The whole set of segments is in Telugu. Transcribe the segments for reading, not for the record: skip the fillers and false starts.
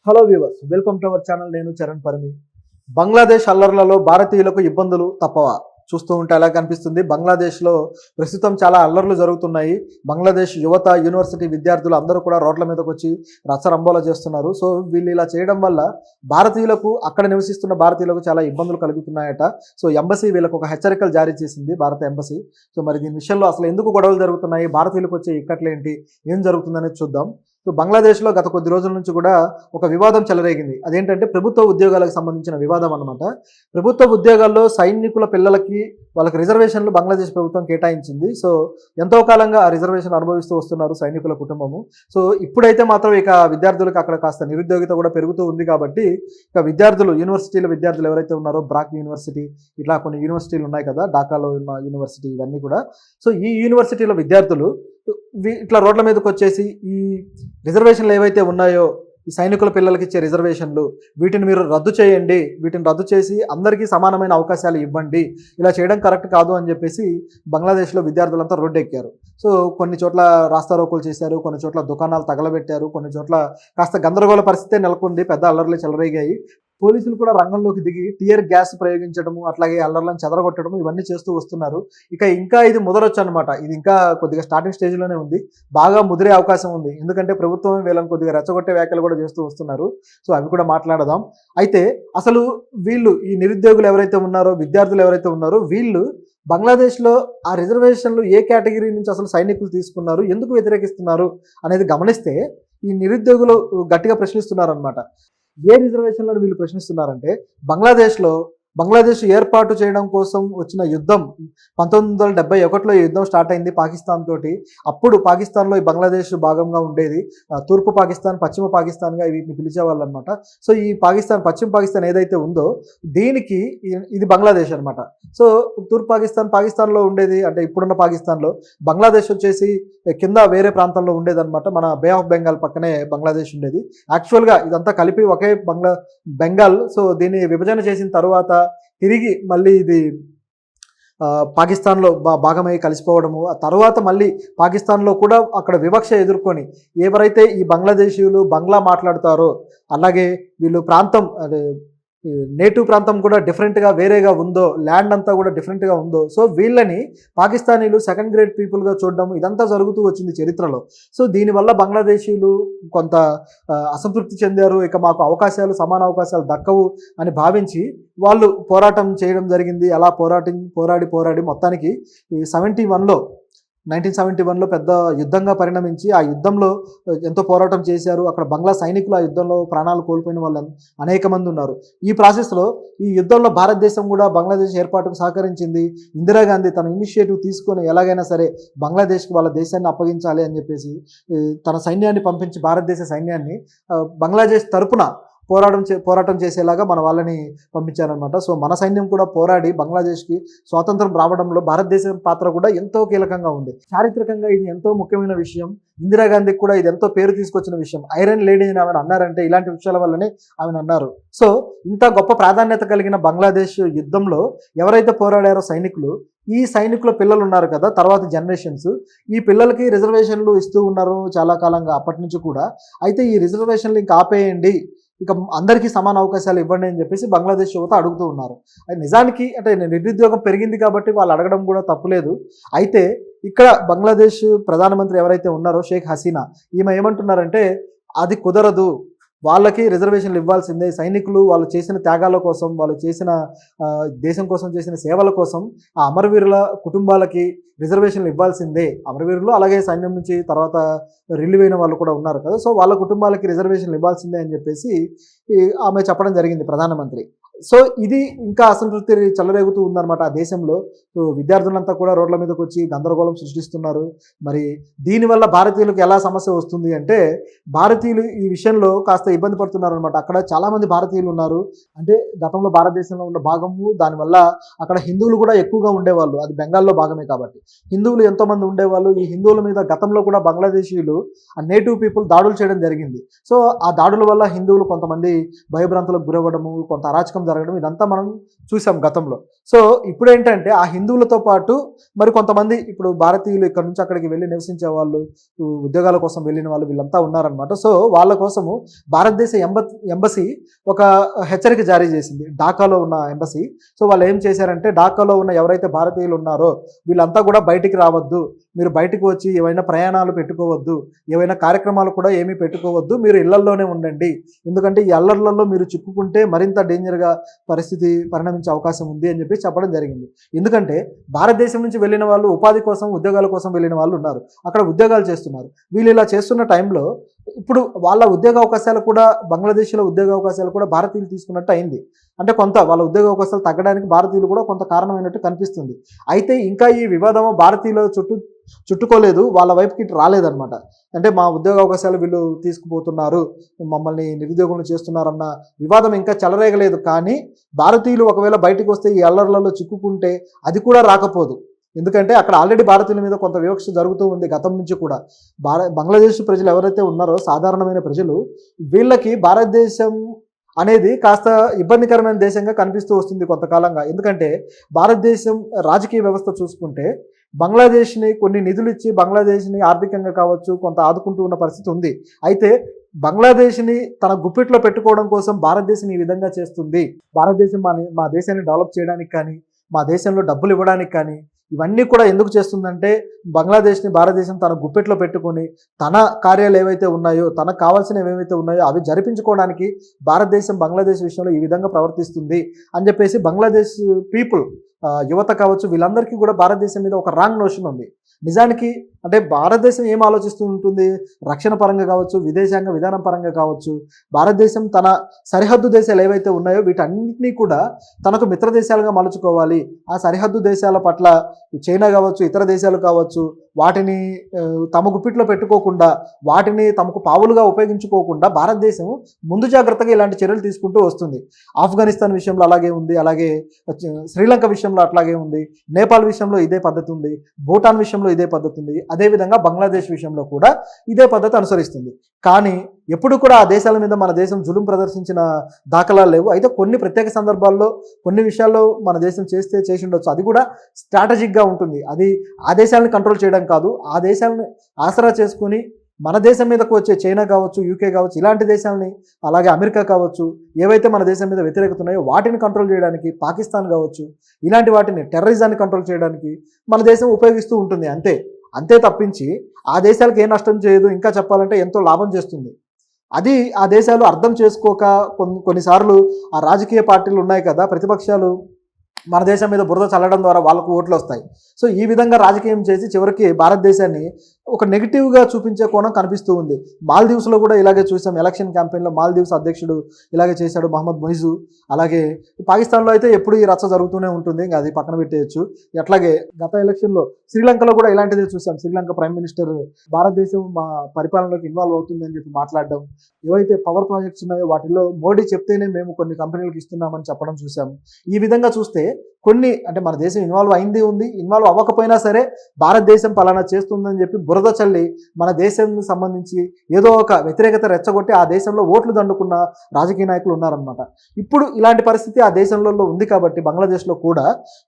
Hello viewers, welcome to our channel. నేను చరణ్ పరిమి. బంగ్లాదేశ్ అల్లర్లలో భారతీయులకు ఇబ్బందులు తప్పవా? చూస్తూ ఉంటే ఎలా కనిపిస్తుంది. బంగ్లాదేశ్లో ప్రస్తుతం చాలా అల్లర్లు జరుగుతున్నాయి. బంగ్లాదేశ్ యువత, యూనివర్సిటీ విద్యార్థులు అందరూ కూడా రోడ్ల మీదకి వచ్చి రచ్చరంబోలా చేస్తున్నారు. సో వీళ్ళు ఇలా చేయడం వల్ల భారతీయులకు, అక్కడ నివసిస్తున్న భారతీయులకు చాలా ఇబ్బందులు కలుగుతున్నాయట. సో ఎంబసీ వీళ్ళకు ఒక హెచ్చరికలు జారీ చేసింది, భారత ఎంబసీ. సో మరి దీని విషయంలో అసలు ఎందుకు గొడవలు జరుగుతున్నాయి, భారతీయులకు వచ్చే ఇక్కట్లేంటి, ఏం జరుగుతుందనేది చూద్దాం. సో బంగ్లాదేశ్లో గత కొద్ది రోజుల నుంచి కూడా ఒక వివాదం చెలరేగింది. అదేంటంటే ప్రభుత్వ ఉద్యోగాలకు సంబంధించిన వివాదం అన్నమాట. ప్రభుత్వ ఉద్యోగాల్లో సైనికుల పిల్లలకి వాళ్ళకి రిజర్వేషన్లు బంగ్లాదేశ్ ప్రభుత్వం కేటాయించింది. సో ఎంతో కాలంగా ఆ రిజర్వేషన్ అనుభవిస్తూ వస్తున్నారు సైనికుల కుటుంబము. సో ఇప్పుడైతే మాత్రం ఇక విద్యార్థులకు అక్కడ కాస్త నిరుద్యోగిత కూడా పెరుగుతూ ఉంది. కాబట్టి ఇక విద్యార్థులు, యూనివర్సిటీల విద్యార్థులు ఎవరైతే ఉన్నారో, బ్రాక్ యూనివర్సిటీ, ఇట్లా కొన్ని యూనివర్సిటీలు ఉన్నాయి కదా, ఢాకాలో ఉన్న యూనివర్సిటీ, ఇవన్నీ కూడా. సో ఈ యూనివర్సిటీల విద్యార్థులు ఇట్లా రోడ్ల మీదకి వచ్చేసి ఈ రిజర్వేషన్లు ఏవైతే ఉన్నాయో, ఈ సైనికుల పిల్లలకి ఇచ్చే రిజర్వేషన్లు, వీటిని మీరు రద్దు చేయండి, వీటిని రద్దు చేసి అందరికీ సమానమైన అవకాశాలు ఇవ్వండి, ఇలా చేయడం కరెక్ట్ కాదు అని చెప్పేసి బంగ్లాదేశ్లో విద్యార్థులంతా రోడ్డెక్కారు. సో కొన్ని చోట్ల రాస్తారోకోలు చేశారు, కొన్ని చోట్ల దుకాణాలు తగలబెట్టారు, కొన్ని చోట్ల కాస్త గందరగోళ పరిస్థితే నెలకొంది, పెద్ద అల్లర్లు చెలరేగాయి. పోలీసులు కూడా రంగంలోకి దిగి టియర్ గ్యాస్ ప్రయోగించడము, అట్లాగే అల్లర్లను చెదరగొట్టడం, ఇవన్నీ చేస్తూ వస్తున్నారు. ఇంకా ఇది ముదరొచ్చు అనమాట. ఇది ఇంకా కొద్దిగా స్టార్టింగ్ స్టేజ్లోనే ఉంది, బాగా ముదిరే అవకాశం ఉంది. ఎందుకంటే ప్రభుత్వం వీళ్ళని కొద్దిగా రెచ్చగొట్టే వ్యాఖ్యలు కూడా చేస్తూ వస్తున్నారు. సో అవి కూడా మాట్లాడదాం. అయితే అసలు వీళ్ళు, ఈ నిరుద్యోగులు ఎవరైతే ఉన్నారో, విద్యార్థులు ఎవరైతే ఉన్నారో, వీళ్ళు బంగ్లాదేశ్లో ఆ రిజర్వేషన్లు ఏ కేటగిరీ నుంచి అసలు సైనికులు తీసుకున్నారు, ఎందుకు వ్యతిరేకిస్తున్నారు అనేది గమనిస్తే ఈ నిరుద్యోగులు గట్టిగా ప్రశ్నిస్తున్నారనమాట. ఏ రిజర్వేషన్లను వీళ్ళు ప్రశ్నిస్తున్నారంటే, బంగ్లాదేశ్ ఏర్పాటు చేయడం కోసం వచ్చిన యుద్ధం 1971లో ఈ యుద్ధం స్టార్ట్ అయింది పాకిస్తాన్ తోటి. అప్పుడు పాకిస్తాన్లో ఈ బంగ్లాదేశ్ భాగంగా ఉండేది. తూర్పు పాకిస్తాన్, పశ్చిమ పాకిస్తాన్గా వీటిని పిలిచేవాళ్ళు అనమాట. సో ఈ పాకిస్తాన్, పశ్చిమ పాకిస్తాన్ ఏదైతే ఉందో దీనికి ఇది బంగ్లాదేశ్ అనమాట. సో తూర్పు పాకిస్తాన్లో ఉండేది, అంటే ఇప్పుడున్న పాకిస్తాన్లో. బంగ్లాదేశ్ వచ్చేసి కింద వేరే ప్రాంతంలో ఉండేదన్నమాట. మన బే ఆఫ్ బెంగాల్ పక్కనే బంగ్లాదేశ్ ఉండేది. యాక్చువల్గా ఇదంతా కలిపి ఒకే బెంగాల్. సో దీన్ని విభజన చేసిన తర్వాత తిరిగి మళ్ళీ ఇది పాకిస్తాన్లో భాగమై కలిసిపోవడము, ఆ తర్వాత మళ్ళీ పాకిస్తాన్లో కూడా అక్కడ వివక్ష ఎదుర్కొని ఎవరైతే ఈ బంగ్లాదేశీయులు బంగ్లా మాట్లాడతారో, అలాగే వీళ్ళు ప్రాంతం, అదే నేటివ్ ప్రాంతం కూడా డిఫరెంట్గా వేరేగా ఉందో, ల్యాండ్ అంతా కూడా డిఫరెంట్గా ఉందో, సో వీళ్ళని పాకిస్తానీలు సెకండ్ గ్రేడ్ పీపుల్గా చూడడం, ఇదంతా జరుగుతూ వచ్చింది చరిత్రలో. సో దీనివల్ల బంగ్లాదేశీయులు కొంత అసంతృప్తి చెందారు. ఇక మాకు అవకాశాలు, సమాన అవకాశాలు దక్కవు అని భావించి వాళ్ళు పోరాటం చేయడం జరిగింది. అలా పోరాడి మొత్తానికి 1971లో పెద్ద యుద్ధంగా పరిణమించి, ఆ యుద్ధంలో ఎంతో పోరాటం చేశారు. అక్కడ బంగ్లా సైనికులు ఆ యుద్ధంలో ప్రాణాలు కోల్పోయిన వాళ్ళు అనేక మంది ఉన్నారు. ఈ ప్రాసెస్లో ఈ యుద్ధంలో భారతదేశం కూడా బంగ్లాదేశ్ ఏర్పాటుకు సహకరించింది. ఇందిరాగాంధీ తన ఇనిషియేటివ్ తీసుకొని ఎలాగైనా సరే బంగ్లాదేశ్కి వాళ్ళ దేశాన్ని అప్పగించాలి అని చెప్పేసి తన సైన్యాన్ని పంపించి, భారతదేశ సైన్యాన్ని బంగ్లాదేశ్ తరపున పోరాటం చేసేలాగా మన వాళ్ళని పంపించారనమాట. సో మన సైన్యం కూడా పోరాడి బంగ్లాదేశ్కి స్వాతంత్రం రావడంలో భారతదేశం పాత్ర కూడా ఎంతో కీలకంగా ఉంది. చారిత్రకంగా ఇది ఎంతో ముఖ్యమైన విషయం. ఇందిరాగాంధీకి కూడా ఇది ఎంతో పేరు తీసుకొచ్చిన విషయం. ఐరన్ లేడీ అని ఆమెను అన్నారంటే ఇలాంటి విషయాల వల్లనే ఆమెను అన్నారు. సో ఇంత గొప్ప ప్రాధాన్యత కలిగిన బంగ్లాదేశ్ యుద్ధంలో ఎవరైతే పోరాడారో సైనికులు, ఈ సైనికుల పిల్లలు ఉన్నారు కదా, తర్వాత జనరేషన్స్, ఈ పిల్లలకి రిజర్వేషన్లు ఇస్తూ ఉన్నారు చాలా కాలంగా, అప్పటి నుంచి కూడా. అయితే ఈ రిజర్వేషన్లు ఇంకా ఆపేయండి, ఇక అందరికీ సమాన అవకాశాలు ఇవ్వండి అని చెప్పేసి బంగ్లాదేశ్ యువత అడుగుతూ ఉన్నారు. నిజానికి అంటే నిరుద్యోగం పెరిగింది కాబట్టి వాళ్ళు అడగడం కూడా తప్పులేదు. అయితే ఇక్కడ బంగ్లాదేశ్ ప్రధానమంత్రి ఎవరైతే ఉన్నారో, షేక్ హసీనా, ఈమె ఏమంటున్నారంటే అది కుదరదు, వాళ్ళకి రిజర్వేషన్లు ఇవ్వాల్సిందే. సైనికులు వాళ్ళు చేసిన త్యాగాల కోసం, వాళ్ళు చేసిన దేశం కోసం చేసిన సేవల కోసం ఆ అమరవీరుల కుటుంబాలకి రిజర్వేషన్లు ఇవ్వాల్సిందే. అమరవీరులు అలాగే సైన్యం నుంచి తర్వాత రిలీవ్ అయిన వాళ్ళు కూడా ఉన్నారు కదా, సో వాళ్ళ కుటుంబాలకి రిజర్వేషన్లు ఇవ్వాల్సిందే అని చెప్పేసి ఆమె చెప్పడం జరిగింది, ప్రధానమంత్రి. సో ఇది ఇంకా అసంతృప్తి చెలరేగుతూ ఉందన్నమాట ఆ దేశంలో. సో విద్యార్థులంతా కూడా రోడ్ల మీదకి వచ్చి గందరగోళం సృష్టిస్తున్నారు. మరి దీనివల్ల భారతీయులకు ఎలా సమస్య వస్తుంది అంటే, భారతీయులు ఈ విషయంలో కాస్త ఇబ్బంది పడుతున్నారు అనమాట. అక్కడ చాలామంది భారతీయులు ఉన్నారు. అంటే గతంలో భారతదేశంలో ఉన్న భాగము, దానివల్ల అక్కడ హిందువులు కూడా ఎక్కువగా ఉండేవాళ్ళు. అది బెంగాల్లో భాగమే కాబట్టి హిందువులు ఎంతోమంది ఉండేవాళ్ళు. ఈ హిందువుల మీద గతంలో కూడా బంగ్లాదేశీయులు, ఆ నేటివ్ పీపుల్ దాడులు చేయడం జరిగింది. సో ఆ దాడుల వల్ల హిందువులు కొంతమంది భయభ్రాంతులకు గురవ్వడము, కొంత అరాచకం జరగడం ఇదంతా మనం చూసాం గతంలో. సో ఇప్పుడు ఏంటంటే ఆ హిందువులతో పాటు మరి కొంతమంది ఇప్పుడు భారతీయులు ఇక్కడ నుంచి అక్కడికి వెళ్ళి నివసించే వాళ్ళు, ఉద్యోగాల కోసం వెళ్ళిన వాళ్ళు వీళ్ళంతా ఉన్నారనమాట. సో వాళ్ళ కోసము భారతదేశ ఎంబసీ ఒక హెచ్చరిక జారీ చేసింది, ఢాకాలో ఉన్న ఎంబసీ. సో వాళ్ళు ఏం చేశారంటే, ఢాకాలో ఉన్న ఎవరైతే భారతీయులు ఉన్నారో వీళ్ళంతా కూడా బయటికి రావద్దు, మీరు బయటకు వచ్చి ఏవైనా ప్రయాణాలు పెట్టుకోవద్దు, ఏవైనా కార్యక్రమాలు కూడా ఏమీ పెట్టుకోవద్దు, మీరు ఇళ్లల్లోనే ఉండండి. ఎందుకంటే ఈ అల్లర్లలో మీరు చిక్కుకుంటే మరింత డేంజర్గా పరిస్థితి పరిణమించే అవకాశం ఉంది అని చెప్పి చెప్పడం జరిగింది. ఎందుకంటే భారతదేశం నుంచి వెళ్ళిన వాళ్ళు ఉపాధి కోసం, ఉద్యోగాల కోసం వెళ్ళిన వాళ్ళు ఉన్నారు, అక్కడ ఉద్యోగాలు చేస్తున్నారు. వీళ్ళు ఇలా చేస్తున్న టైంలో ఇప్పుడు వాళ్ళ ఉద్యోగ అవకాశాలు కూడా, బంగ్లాదేశ్లో ఉద్యోగ అవకాశాలు కూడా భారతీయులు తీసుకున్నట్టు అయింది. అంటే కొంత వాళ్ళ ఉద్యోగ అవకాశాలు తగ్గడానికి భారతీయులు కూడా కొంత కారణమైనట్టు కనిపిస్తుంది. అయితే ఇంకా ఈ వివాదం భారతీయుల చుట్టుకోలేదు, వాళ్ళ వైపుకి రాలేదన్నమాట. అంటే మా ఉద్యోగ అవకాశాలు వీళ్ళు తీసుకుపోతున్నారు, మమ్మల్ని నిరుద్యోగులను చేస్తున్నారన్న వివాదం ఇంకా చెలరేగలేదు. కానీ భారతీయులు ఒకవేళ బయటకు వస్తే ఈ అల్లర్లలో చిక్కుకుంటే అది కూడా రాకపోదు. ఎందుకంటే అక్కడ ఆల్రెడీ భారతీయుల మీద కొంత వివక్ష జరుగుతూ ఉంది గతం నుంచి కూడా. బంగ్లాదేశ్ ప్రజలు ఎవరైతే ఉన్నారో, సాధారణమైన ప్రజలు, వీళ్ళకి భారతదేశం అనేది కాస్త ఇబ్బందికరమైన దేశంగా కనిపిస్తూ వస్తుంది కొంతకాలంగా. ఎందుకంటే భారతదేశం రాజకీయ వ్యవస్థ చూసుకుంటే బంగ్లాదేశ్ని కొన్ని నిధులు ఇచ్చి బంగ్లాదేశ్ని ఆర్థికంగా కావచ్చు కొంత ఆదుకుంటూ ఉన్న పరిస్థితి ఉంది. అయితే బంగ్లాదేశ్ని తన గుప్పిట్లో పెట్టుకోవడం కోసం భారతదేశం ఈ విధంగా చేస్తుంది. భారతదేశం మా దేశాన్ని డెవలప్ చేయడానికి కానీ, మా దేశంలో డబ్బులు ఇవ్వడానికి కానీ, ఇవన్నీ కూడా ఎందుకు చేస్తుందంటే బంగ్లాదేశ్ని భారతదేశం తన గుప్పెట్లో పెట్టుకొని తన కార్యాలు ఏవైతే ఉన్నాయో, తనకు కావాల్సినవి ఏవైతే ఉన్నాయో అవి జరిపించుకోవడానికి భారతదేశం బంగ్లాదేశ్ విషయంలో ఈ విధంగా ప్రవర్తిస్తుంది అని చెప్పేసి బంగ్లాదేశ్ పీపుల్, యువత కావచ్చు, వీళ్ళందరికీ కూడా భారతదేశం మీద ఒక రాంగ్ నోషన్ ఉంది. నిజానికి అంటే భారతదేశం ఏం ఆలోచిస్తూ ఉంటుంది, రక్షణ పరంగా కావచ్చు, విదేశాంగ విధానం పరంగా కావచ్చు, భారతదేశం తన సరిహద్దు దేశాలు ఏవైతే ఉన్నాయో వీటన్నిటినీ కూడా తనకు మిత్ర దేశాలుగా మలుచుకోవాలి. ఆ సరిహద్దు దేశాల పట్ల చైనా కావచ్చు, ఇతర దేశాలు కావచ్చు, వాటిని తమ గుప్పిట్లో పెట్టుకోకుండా, వాటిని తమకు పావులుగా ఉపయోగించుకోకుండా భారతదేశం ముందు జాగ్రత్తగా ఇలాంటి చర్యలు తీసుకుంటూ వస్తుంది. ఆఫ్ఘనిస్తాన్ విషయంలో అలాగే ఉంది, అలాగే శ్రీలంక విషయంలో అట్లాగే ఉంది, నేపాల్ విషయంలో ఇదే పద్ధతి ఉంది, భూటాన్ విషయంలో ఇదే పద్ధతి ఉంది, అదేవిధంగా బంగ్లాదేశ్ విషయంలో కూడా ఇదే పద్ధతి అనుసరిస్తుంది. కానీ ఎప్పుడు కూడా ఆ దేశాల మీద మన దేశం జులుం ప్రదర్శించిన దాఖలాలు లేవు. అయితే కొన్ని ప్రత్యేక సందర్భాల్లో కొన్ని విషయాల్లో మన దేశం చేసి ఉండొచ్చు, అది కూడా స్ట్రాటజిక్గా ఉంటుంది. అది ఆ దేశాలను కంట్రోల్ చేయడం కాదు, ఆ దేశాలను ఆసరా చేసుకుని మన దేశం మీదకు వచ్చే చైనా కావచ్చు, యూకే కావచ్చు, ఇలాంటి దేశాలని, అలాగే అమెరికా కావచ్చు, ఏవైతే మన దేశం మీద వ్యతిరేకత ఉన్నాయో వాటిని కంట్రోల్ చేయడానికి, పాకిస్తాన్ కావచ్చు, ఇలాంటి వాటిని, టెర్రరిజాన్ని కంట్రోల్ చేయడానికి మన దేశం ఉపయోగిస్తూ ఉంటుంది. అంతే తప్పించి ఆ దేశాలకు ఏ నష్టం చేయదు, ఇంకా చెప్పాలంటే ఎంతో లాభం చేస్తుంది. అది ఆ దేశాలు అర్థం చేసుకోక కొన్నిసార్లు ఆ రాజకీయ పార్టీలు ఉన్నాయి కదా, ప్రతిపక్షాలు మన దేశం మీద బురద చల్లడం ద్వారా వాళ్ళకు ఓట్లు వస్తాయి. సో ఈ విధంగా రాజకీయం చేసి చివరికి భారతదేశాన్ని ఒక నెగిటివ్గా చూపించే కోణం కనిపిస్తూ ఉంది. మాల్దీవ్స్లో కూడా ఇలాగే చూసాం. ఎలక్షన్ క్యాంపెయిన్లో మాల్దీవ్స్ అధ్యక్షుడు ఇలాగే చేశాడు, మహమ్మద్ మొయిజు. అలాగే పాకిస్తాన్లో అయితే ఎప్పుడు ఈ రచ్చ జరుగుతూనే ఉంటుంది, ఇంకా అది పక్కన పెట్టేయచ్చు. అట్లాగే గత ఎలక్షన్లో శ్రీలంకలో కూడా ఇలాంటిదే చూసాం. శ్రీలంక ప్రైమ్ మినిస్టర్ భారతదేశం మా పరిపాలనలోకి ఇన్వాల్వ్ అవుతుందని చెప్పి మాట్లాడడం, ఏవైతే పవర్ ప్రాజెక్ట్స్ ఉన్నాయో వాటిలో మోడీ చెప్తేనే మేము కొన్ని కంపెనీలకు ఇస్తున్నామని చెప్పడం చూసాం. ఈ విధంగా చూస్తే కొన్ని అంటే మన దేశం ఇన్వాల్వ్ అయింది ఉంది, ఇన్వాల్వ్ అవ్వకపోయినా సరే భారతదేశం పలానా చేస్తుందని చెప్పి బురద చల్లి మన దేశం సంబంధించి ఏదో ఒక వ్యతిరేకత రెచ్చగొట్టి ఆ దేశంలో ఓట్లు దండుకున్న రాజకీయ నాయకులు ఉన్నారనమాట. ఇప్పుడు ఇలాంటి పరిస్థితి ఆ దేశంలో ఉంది కాబట్టి బంగ్లాదేశ్లో కూడా.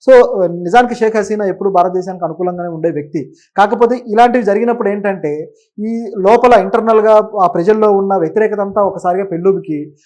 సో నిజానికి షేక్ హసీనా ఎప్పుడు భారతదేశానికి అనుకూలంగానే ఉండే వ్యక్తి. కాకపోతే ఇలాంటివి జరిగినప్పుడు ఏంటంటే ఈ లోపల ఇంటర్నల్గా ఆ ప్రజల్లో ఉన్న వ్యతిరేకత అంతా ఒకసారిగా పెళ్ళుబికి